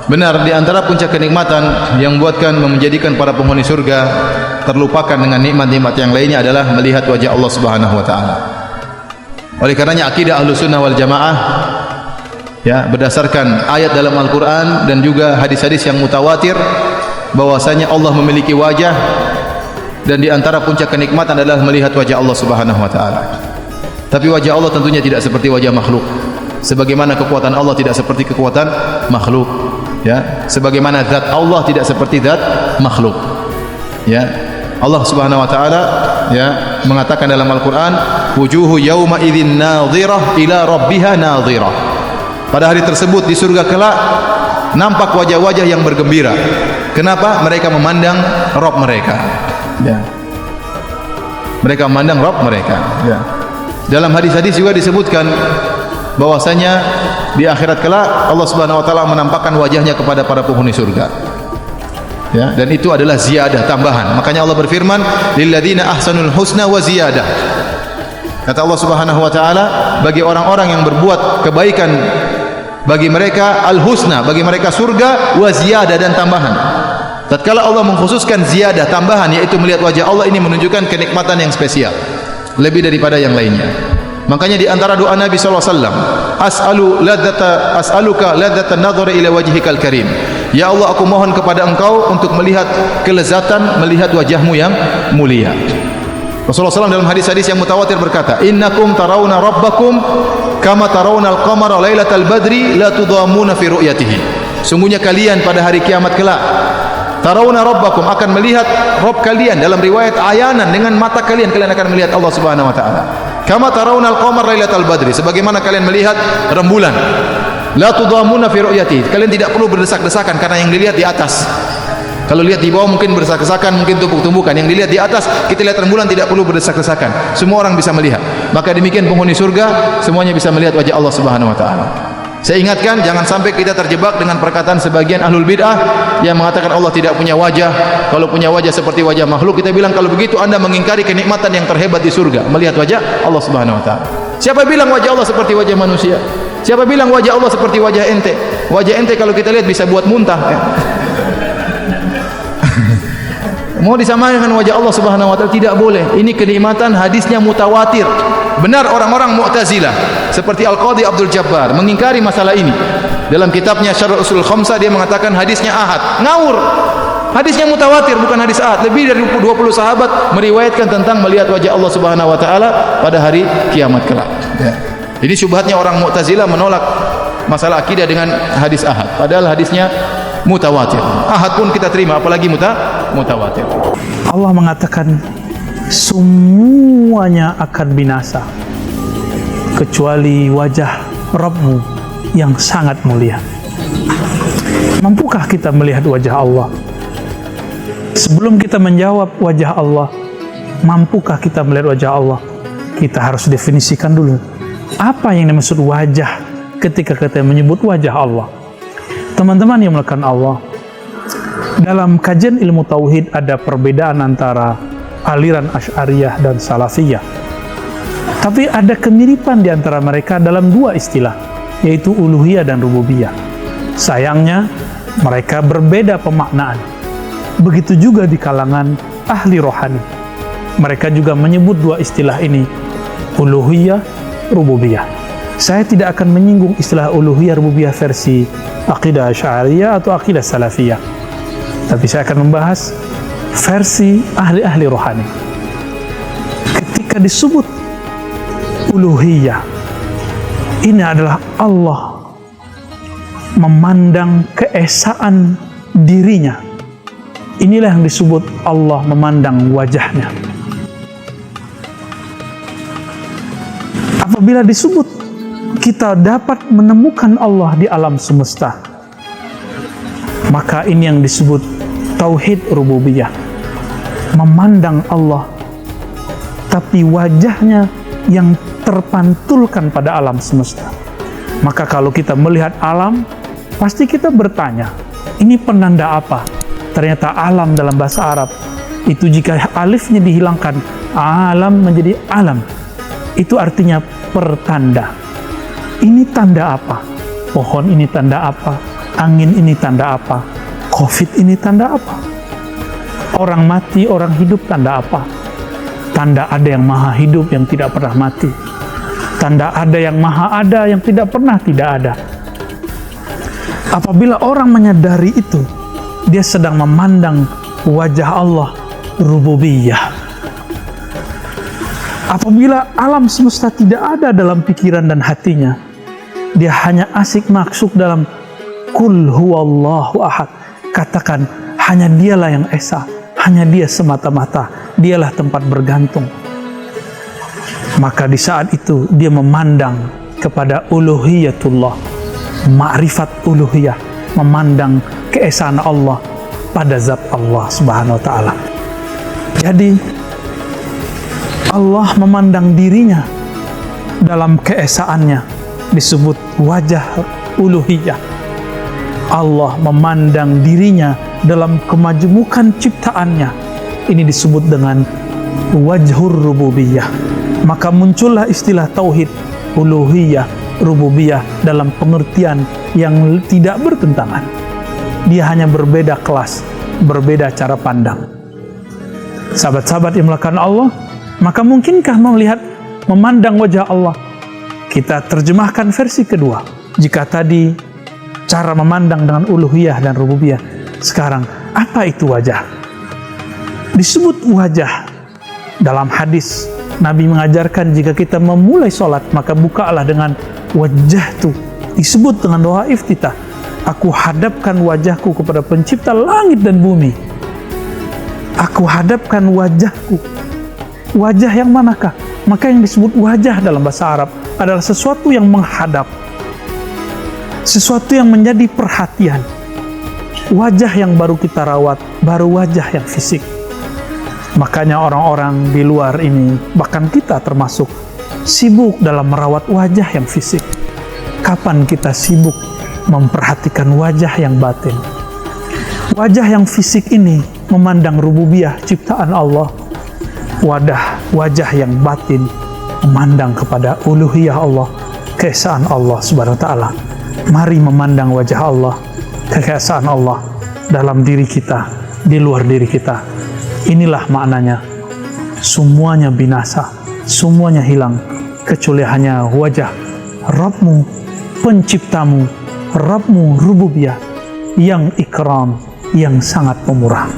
Benar, di antara puncak kenikmatan yang menjadikan para penghuni surga terlupakan dengan nikmat-nikmat yang lainnya adalah melihat wajah Allah Subhanahu wa taala. Oleh karenanya akidah Ahlussunnah wal Jamaah ya, berdasarkan ayat dalam Al-Qur'an dan juga hadis-hadis yang mutawatir bahwasanya Allah memiliki wajah, dan di antara puncak kenikmatan adalah melihat wajah Allah Subhanahu wa taala. Tapi wajah Allah tentunya tidak seperti wajah makhluk. Sebagaimana kekuatan Allah tidak seperti kekuatan makhluk, ya. Sebagaimana zat Allah tidak seperti zat makhluk. Ya. Allah Subhanahu wa taala ya mengatakan dalam Al-Qur'an, wujuhu yauma idzin nadhirah ila rabbiha nadhirah. Pada hari tersebut di surga kelak nampak wajah-wajah yang bergembira. Kenapa? Mereka memandang Rabb mereka. Ya. Mereka memandang Rabb mereka. Ya. Dalam hadis-hadis juga disebutkan bahwasanya di akhirat kelak Allah Subhanahu wa taala menampakkan wajahnya kepada para penghuni surga. Ya, dan itu adalah ziyadah, tambahan. Makanya Allah berfirman, lilladzina ahsanul husna wa ziyadah. Kata Allah Subhanahu wa taala, bagi orang-orang yang berbuat kebaikan bagi mereka al-husna, bagi mereka surga, wa ziyadah, dan tambahan. Tatkala Allah mengkhususkan ziyadah, tambahan, yaitu melihat wajah Allah, ini menunjukkan kenikmatan yang spesial, lebih daripada yang lainnya. Makanya di antara doa Nabi sallallahu alaihi wasallam, as'aluka ladzatan nadhari ila wajhikal karim. Ya Allah, aku mohon kepada Engkau untuk melihat kelezatan melihat wajahmu yang mulia. Rasulullah SAW dalam hadis-hadis yang mutawatir berkata, innakum tarawna rabbakum kama tarawna al-qamara lailatal badri la tudamuna fi ru'yatihi. Sungguhnya kalian pada hari kiamat kelak tarawna rabbakum, akan melihat Rabb kalian, dalam riwayat ayanan, dengan mata kalian akan melihat Allah Subhanahu wa taala. Kama tarawna al-qamara lailatal badri, sebagaimana kalian melihat rembulan. La tudamuna fi ru'yatihi, kalian tidak perlu berdesak-desakan karena yang dilihat di atas. Kalau lihat di bawah mungkin berdesak-desakan, mungkin tumpuk-tumpukan. Yang dilihat di atas, kita lihat rembulan, tidak perlu berdesak-desakan. Semua orang bisa melihat. Maka demikian penghuni surga, semuanya bisa melihat wajah Allah Subhanahu wa taala. Saya ingatkan, jangan sampai kita terjebak dengan perkataan sebagian ahlul bid'ah yang mengatakan Allah tidak punya wajah. Kalau punya wajah seperti wajah makhluk, kita bilang kalau begitu Anda mengingkari kenikmatan yang terhebat di surga, melihat wajah Allah Subhanahu wa taala. Siapa bilang wajah Allah seperti wajah manusia? Siapa bilang wajah Allah seperti wajah ente? Wajah ente kalau kita lihat bisa buat muntah. Mau disamakan dengan wajah Allah Subhanahu wa taala, tidak boleh. Ini kenikmatan, hadisnya mutawatir. Benar orang-orang Mu'tazilah seperti Al-Qadhi Abdul Jabbar mengingkari masalah ini. Dalam kitabnya Syarh Ushul Khamsah dia mengatakan hadisnya ahad. Ngawur. Hadisnya mutawatir, bukan hadis ahad. Lebih dari 20 sahabat meriwayatkan tentang melihat wajah Allah Subhanahu wa taala pada hari kiamat kelak. Ya. Ini syubhatnya orang Mu'tazilah menolak masalah akidah dengan hadis ahad. Padahal hadisnya mutawatir. Ahad pun kita terima, apalagi mutawatir. Allah mengatakan semuanya akan binasa kecuali wajah Rabbmu yang sangat mulia. Mampukah kita melihat wajah Allah? Sebelum kita menjawab wajah Allah, mampukah kita melihat wajah Allah? Kita harus definisikan dulu apa yang dimaksud wajah ketika kita menyebut wajah Allah. Teman-teman yang melakukan Allah, dalam kajian ilmu tauhid ada perbedaan antara aliran Asy'ariyah dan Salafiyah. Tapi ada kemiripan di antara mereka dalam dua istilah, yaitu uluhiyah dan rububiyah. Sayangnya mereka berbeda pemaknaan. Begitu juga di kalangan ahli rohani. Mereka juga menyebut dua istilah ini, uluhiyah, rububiyah. Saya tidak akan menyinggung istilah uluhiyah rububiyah versi akidah Asy'ariyah atau akidah Salafiyah. Tapi saya akan membahas versi ahli-ahli rohani. Ketika disebut uluhiyah, ini adalah Allah memandang keesaan dirinya. Inilah yang disebut Allah memandang wajahnya. Apabila disebut kita dapat menemukan Allah di alam semesta, maka ini yang disebut tauhid rububiyah. Memandang Allah, tapi wajahnya yang terpantulkan pada alam semesta. Maka kalau kita melihat alam, pasti kita bertanya, ini penanda apa? Ternyata alam dalam bahasa Arab itu jika alifnya dihilangkan, alam menjadi alam. Itu artinya pertanda. Ini tanda apa? Pohon ini tanda apa? Angin ini tanda apa? Covid ini tanda apa? Orang mati, orang hidup tanda apa? Tanda ada yang maha hidup yang tidak pernah mati. Tanda ada yang maha ada yang tidak pernah tidak ada. Apabila orang menyadari itu, dia sedang memandang wajah Allah rububiyah. Apabila alam semesta tidak ada dalam pikiran dan hatinya, dia hanya asik masuk dalam Qul huwallahu ahad. Katakan, hanya dialah yang esa, hanya dia semata-mata, dialah tempat bergantung. Maka di saat itu dia memandang kepada uluhiyatullah, ma'rifat uluhiyah, memandang keesaan Allah pada zat Allah subhanahu wa ta'ala. Jadi Allah memandang dirinya dalam keesaannya disebut wajah uluhiyah. Allah memandang dirinya dalam kemajemukan ciptaannya, ini disebut dengan wajhur rububiyah. Maka muncullah istilah tauhid uluhiyah rububiyah dalam pengertian yang tidak bertentangan. Dia hanya berbeda kelas, berbeda cara pandang. Sahabat-sahabat yang melakukan Allah, maka mungkinkah memandang wajah Allah? Kita terjemahkan versi kedua. Jika tadi cara memandang dengan uluhiyah dan rububiyah, sekarang apa itu wajah? Disebut wajah dalam hadis, Nabi mengajarkan jika kita memulai sholat, maka bukalah dengan wajjahtu. Disebut dengan doa iftitah. Aku hadapkan wajahku kepada pencipta langit dan bumi. Aku hadapkan wajahku. Wajah yang manakah? Maka yang disebut wajah dalam bahasa Arab adalah sesuatu yang menghadap, sesuatu yang menjadi perhatian. Wajah yang baru kita rawat, baru wajah yang fisik. Makanya orang-orang di luar ini, bahkan kita termasuk, sibuk dalam merawat wajah yang fisik. Kapan kita sibuk memperhatikan wajah yang batin? Wajah yang fisik ini memandang rububiyah ciptaan Allah. Wajah yang batin memandang kepada uluhiyah Allah, keesaan Allah subhanahu wa ta'ala. Mari memandang wajah Allah, keesaan Allah dalam diri kita, di luar diri kita. Inilah maknanya. Semuanya binasa, semuanya hilang, kecuali hanya wajah Rabbmu, penciptamu, Rabbmu rububiyah, yang ikram, yang sangat pemurah.